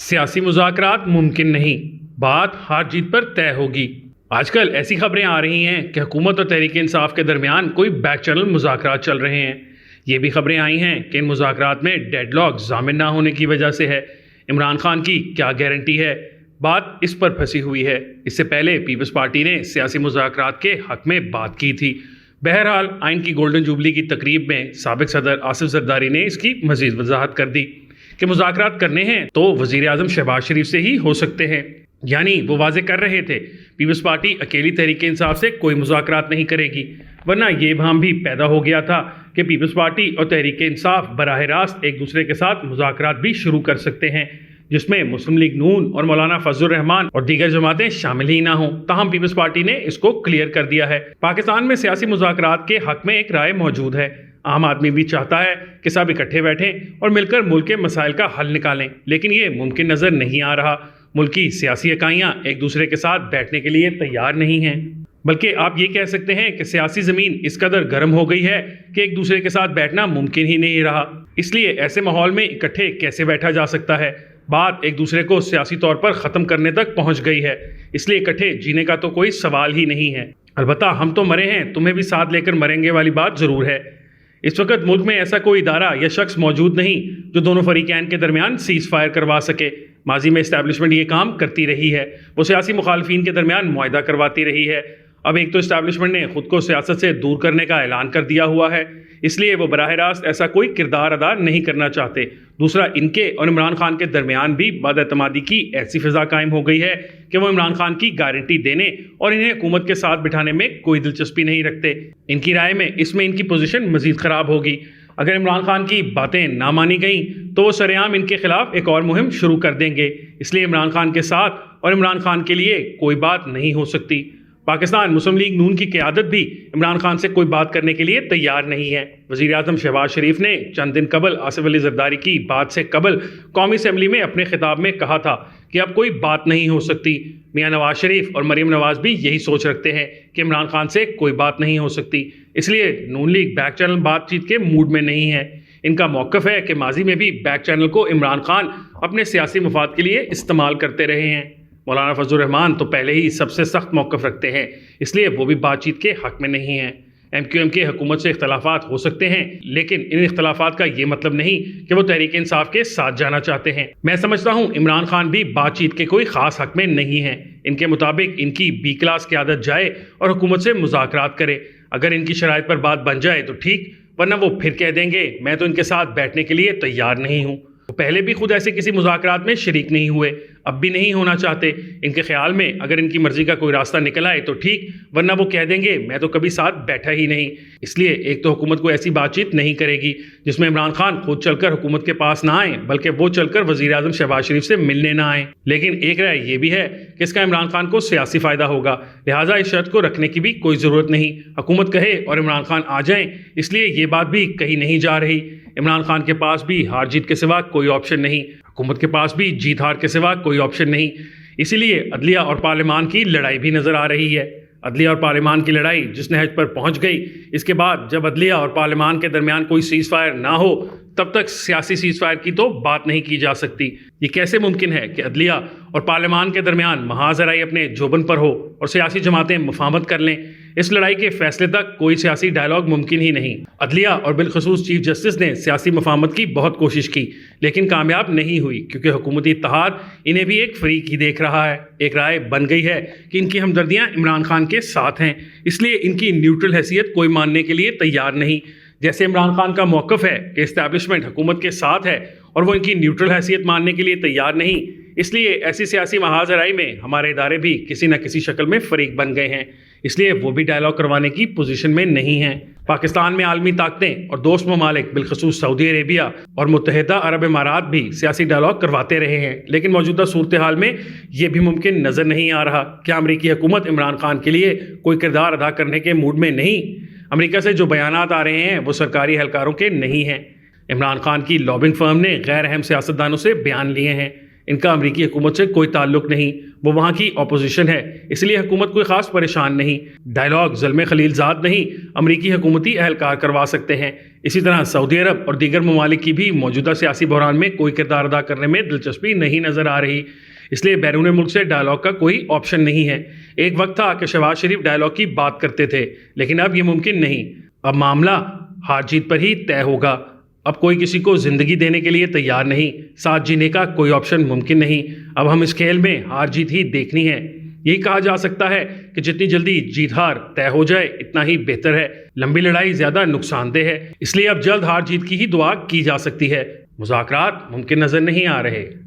सियासी मुज़ाकरात मुमकिन नहीं, बात हार जीत पर तय होगी। आजकल ऐसी खबरें आ रही हैं कि हुकूमत और तहरीक इंसाफ के दरमियान कोई बैक चैनल मुज़ाकरात चल रहे हैं। ये भी खबरें आई हैं कि इन मुज़ाकरात में डेडलॉक ज़ामिन ना होने की वजह से है। इमरान खान की क्या गारंटी है? बात इस पर फंसी हुई है। इससे पहले पीपल्स पार्टी ने सियासी मुज़ाकरात के हक में बात की थी। बहरहाल आइन की गोल्डन जुबली की तकरीब में साबिक सदर आसिफ जरदारी ने इसकी मज़ीद वजाहत कर दी कि मुज़ाकरात करने हैं तो वज़ीर आज़म शहबाज शरीफ से ही हो सकते हैं। यानी वो वाजे कर रहे थे पीपल्स पार्टी अकेली तहरीक इंसाफ से कोई मुज़ाकरात नहीं करेगी, वरना ये भ्रम भी पैदा हो गया था कि पीपल्स पार्टी और तहरीक इंसाफ बराह रास्त एक दूसरे के साथ मुज़ाकरात भी शुरू कर सकते हैं, जिसमें मुस्लिम लीग नून और मौलाना फजलुर रहमान और दीगर जमातें शामिल ही ना हों। ताहम पीपल्स पार्टी ने इसको क्लियर कर दिया है। पाकिस्तान में सियासी मुज़ाकरात के हक में एक राय मौजूद है। आम आदमी भी चाहता है कि सब इकट्ठे बैठें और मिलकर मुल्क के मसाइल का हल निकालें, लेकिन ये मुमकिन नज़र नहीं आ रहा। मुल्क की सियासी इकाइयाँ एक दूसरे के साथ बैठने के लिए तैयार नहीं हैं, बल्कि आप ये कह सकते हैं कि सियासी ज़मीन इस कदर गर्म हो गई है कि एक दूसरे के साथ बैठना मुमकिन ही नहीं रहा। इसलिए ऐसे माहौल में इकट्ठे कैसे बैठा जा सकता है? बात एक दूसरे को सियासी तौर पर ख़त्म करने तक पहुँच गई है, इसलिए इकट्ठे जीने का तो कोई सवाल ही नहीं है। अलबत्ता हम तो मरे हैं, तुम्हें भी साथ लेकर मरेंगे वाली बात ज़रूर है। इस वक्त मुल्क में ऐसा कोई इदारा या शख्स मौजूद नहीं जो दोनों फरीकैन के दरमियान सीज़ फायर करवा सके। माजी में इस्टेब्लिशमेंट ये काम करती रही है, वो सियासी मुखालफिन के दरमियान मुआहदा करवाती रही है। अब एक तो इस्टेब्लिशमेंट ने खुद को सियासत से दूर करने का ऐलान कर दिया हुआ है, इसलिए वो बराह रास्त ऐसा कोई किरदार अदा नहीं करना चाहते। दूसरा, इनके और इमरान खान के दरमियान भी बदएतमादी की ऐसी फिजा कायम हो गई है कि वो इमरान खान की गारंटी देने और इन्हें हुकूमत के साथ बिठाने में कोई दिलचस्पी नहीं रखते। इनकी राय में इसमें इनकी पोजीशन मजीद ख़राब होगी। अगर इमरान खान की बातें ना मानी गईं तो वो सरेआम इनके खिलाफ एक और मुहिम शुरू कर देंगे। इसलिए इमरान खान के साथ और इमरान खान के लिए कोई बात नहीं हो सकती। पाकिस्तान मुस्लिम लीग नून की क़यादत भी इमरान खान से कोई बात करने के लिए तैयार नहीं है। वज़ीर आज़म शहबाज शरीफ ने चंद दिन कबल आसिफ अली जरदारी की बात से कबल कौमी असम्बली में अपने खिताब में कहा था कि अब कोई बात नहीं हो सकती। मियाँ नवाज शरीफ और मरीम नवाज भी यही सोच रखते हैं कि इमरान खान से कोई बात नहीं हो सकती, इसलिए नून लीग बैक चैनल बातचीत के मूड में नहीं है। इनका मौक़िफ़ है कि माजी में भी बैक चैनल को इमरान खान अपने सियासी मुफाद के लिए इस्तेमाल करते रहे हैं। मौलाना फजलुर रहमान तो पहले ही सबसे सख्त मौक़िफ़ रखते हैं, इसलिए वो भी बातचीत के हक़ में नहीं हैं। MQM के हुकूमत से इख्तलाफात हो सकते हैं, लेकिन इन इख्तलाफात का ये मतलब नहीं कि वो तहरीक इंसाफ के साथ जाना चाहते हैं। मैं समझता हूँ इमरान खान भी बातचीत के कोई ख़ास हक़ में नहीं है। इनके मुताबिक इनकी B क्लास क़यादत जाए और हुकूमत से मुज़ाकरात करे। अगर इनकी शराइत पर बात बन जाए तो ठीक, वरना वो फिर कह देंगे मैं तो इनके साथ बैठने के लिए तैयार नहीं हूँ। वो पहले भी खुद ऐसे किसी मुज़ाकरात में शरीक नहीं हुए, अब भी नहीं होना चाहते। इनके ख्याल में अगर इनकी मर्ज़ी का कोई रास्ता निकल आए तो ठीक, वरना वो कह देंगे मैं तो कभी साथ बैठा ही नहीं। इसलिए एक तो हुकूमत को ऐसी बातचीत नहीं करेगी जिसमें इमरान खान खुद चलकर हुकूमत के पास ना आए, बल्कि वो चलकर वज़ीर आज़म शहबाज शरीफ से मिलने ना आए। लेकिन एक राय ये भी है कि इसका इमरान खान को सियासी फ़ायदा होगा, लिहाजा इस शर्त को रखने की भी कोई ज़रूरत नहीं। हुकूमत कहे और इमरान खान आ जाएँ, इसलिए ये बात भी कही नहीं जा रही। इमरान खान के पास भी हार जीत के सिवा कोई ऑप्शन नहीं, हुकूमत के पास भी जीत हार के सिवा कोई ऑप्शन नहीं। इसीलिए अदलिया और पार्लियामान की लड़ाई भी नज़र आ रही है। अदलिया और पार्लियामान की लड़ाई जिस नहज पर पहुंच गई, इसके बाद जब अदलिया और पार्लियामान के दरमियान कोई सीज़ फायर ना हो तब तक सियासी सीज़ फायर की तो बात नहीं की जा सकती। ये कैसे मुमकिन है कि अदलिया और पार्लियामान के दरमियान महाजराई अपने जोबन पर हो और सियासी जमातें मुफाहमत कर लें? इस लड़ाई के फैसले तक कोई सियासी डायलॉग मुमकिन ही नहीं। अदलिया और बिलखसूस चीफ जस्टिस ने सियासी मुफाहमत की बहुत कोशिश की, लेकिन कामयाब नहीं हुई, क्योंकि हुकूमती इत्तेहाद इन्हें भी एक फरीक ही देख रहा है। एक राय बन गई है कि इनकी हमदर्दियाँ इमरान खान के साथ हैं, इसलिए इनकी न्यूट्रल हैसियत कोई मानने के लिए तैयार नहीं। जैसे इमरान खान का मौक़िफ़ है कि इस्टेब्लिशमेंट हुकूमत के साथ है और वो इनकी न्यूट्रल हैसियत मानने के लिए तैयार नहीं, इसलिए ऐसी सियासी महाजराई में हमारे इदारे भी किसी न किसी शक्ल में फरीक बन गए हैं, इसलिए वो भी डायलॉग करवाने की पोजीशन में नहीं हैं। पाकिस्तान में आलमी ताकतें और दोस्त ममालिक बिलखसूस सऊदी अरेबिया और मुत्तहिदा अरब इमारात भी सियासी डायलॉग करवाते रहे हैं, लेकिन मौजूदा सूरत हाल में ये भी मुमकिन नज़र नहीं आ रहा। क्या अमरीकी हुकूमत इमरान खान के लिए कोई किरदार अदा करने के मूड में नहीं? अमरीका से जो बयानात आ रहे हैं वो सरकारी एहलकारों के नहीं हैं। इमरान खान की लॉबिंग फर्म ने गैर अहम सियासतदानों से बयान लिए हैं। ان کا امریکی حکومت سے کوئی تعلق نہیں، وہ وہاں کی اپوزیشن ہے، اس لیے حکومت کوئی خاص پریشان نہیں۔ ڈائلاگ زلمے خلیل زاد نہیں، امریکی حکومتی اہلکار کروا سکتے ہیں۔ اسی طرح سعودی عرب اور دیگر ممالک کی بھی موجودہ سیاسی بحران میں کوئی کردار ادا کرنے میں دلچسپی نہیں نظر آ رہی، اس لیے بیرون ملک سے ڈائلاگ کا کوئی آپشن نہیں ہے۔ ایک وقت تھا کہ شہباز شریف ڈائلاگ کی بات کرتے تھے، لیکن اب یہ ممکن نہیں۔ اب معاملہ ہار جیت پر ہی طے ہوگا۔ اب کوئی کسی کو زندگی دینے کے لیے تیار نہیں، ساتھ جینے کا کوئی آپشن ممکن نہیں۔ اب ہم اس کھیل میں ہار جیت ہی دیکھنی ہے۔ یہی کہا جا سکتا ہے کہ جتنی جلدی جیت ہار طے ہو جائے اتنا ہی بہتر ہے۔ لمبی لڑائی زیادہ نقصان دہ ہے، اس لیے اب جلد ہار جیت کی ہی دعا کی جا سکتی ہے۔ مذاکرات ممکن نظر نہیں آ رہے۔